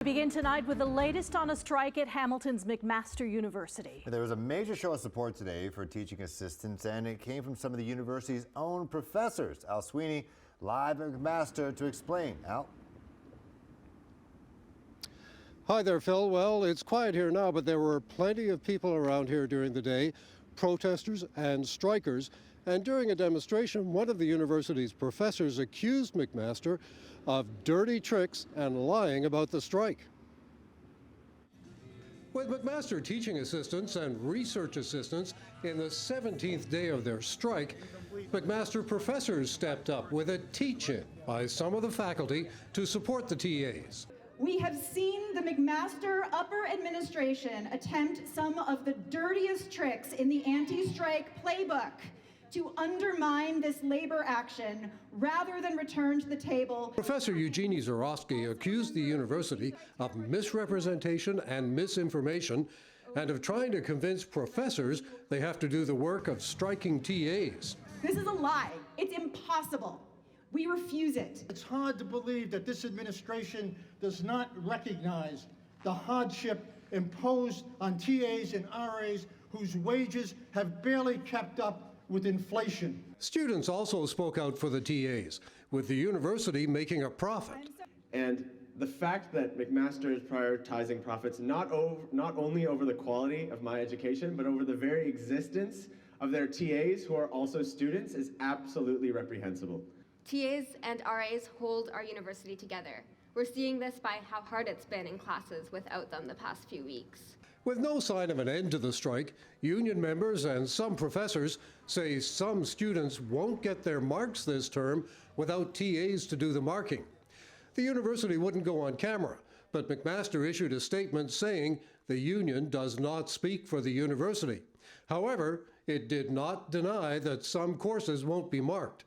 We begin tonight with the latest on a strike at Hamilton's McMaster University. There was a major show of support today for teaching assistants, and it came from some of the university's own professors. Al Sweeney live at McMaster to explain. Al? Hi there, Phil. Well, it's quiet here now, but there were plenty of people around here during the day, protesters and strikers. And during a demonstration, one of the university's professors accused McMaster of dirty tricks and lying about the strike. With McMaster teaching assistants and research assistants in the 17th day of their strike, McMaster professors stepped up with a teach-in by some of the faculty to support the TAs. We have seen the McMaster upper administration attempt some of the dirtiest tricks in the anti-strike playbook to undermine this labor action rather than return to the table. Professor Eugenie Zuroski accused the university of misrepresentation and misinformation and of trying to convince professors they have to do the work of striking TAs. This is a lie. It's impossible. We refuse it. It's hard to believe that this administration does not recognize the hardship imposed on TAs and RAs whose wages have barely kept up with inflation. Students also spoke out for the TAs, with the university making a profit. And the fact that McMaster is prioritizing profits not only over the quality of my education, but over the very existence of their TAs who are also students is absolutely reprehensible. TAs and RAs hold our university together. We're seeing this by how hard it's been in classes without them the past few weeks. With no sign of an end to the strike, union members and some professors say some students won't get their marks this term without TAs to do the marking. The university wouldn't go on camera, but McMaster issued a statement saying the union does not speak for the university. However, it did not deny that some courses won't be marked.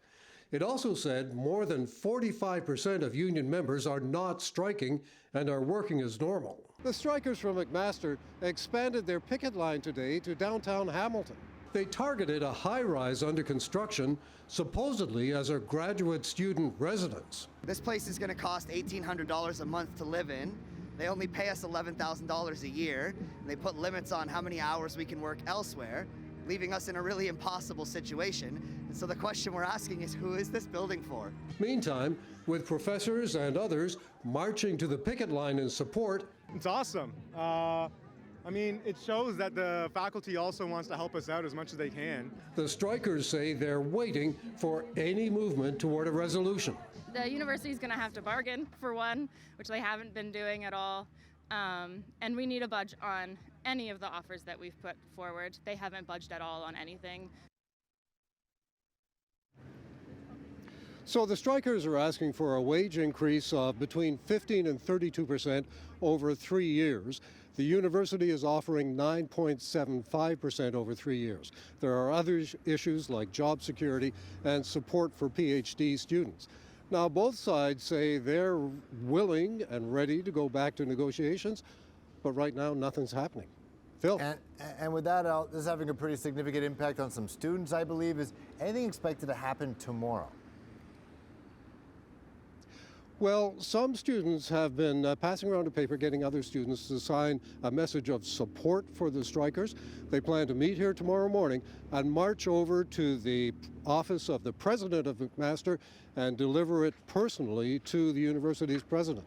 It also said more than 45% of union members are not striking and are working as normal. The strikers from McMaster expanded their picket line today to downtown Hamilton. They targeted a high-rise under construction, supposedly as a graduate student residence. This place is going to cost $1,800 a month to live in. They only pay us $11,000 a year, and they put limits on how many hours we can work elsewhere, leaving us in a really impossible situation. And so the question we're asking is, who is this building for? Meantime, with professors and others marching to the picket line in support. It's awesome. I mean, it shows that the faculty also wants to help us out as much as they can. The strikers say they're waiting for any movement toward a resolution. The university's going to have to bargain, for one, which they haven't been doing at all. And we need a budge on any of the offers that we've put forward. They haven't budged at all on anything. So the strikers are asking for a wage increase of between 15 and 32% over 3 years. The university is offering 9.75% over 3 years. There are other issues like job security and support for PhD students. Now, both sides say they're willing and ready to go back to negotiations, but right now nothing's happening. Phil? And with that, Al, this is having a pretty significant impact on some students, I believe. Is anything expected to happen tomorrow? Well, some students have been passing around a paper, getting other students to sign a message of support for the strikers. They plan to meet here tomorrow morning and march over to the office of the president of McMaster and deliver it personally to the university's president.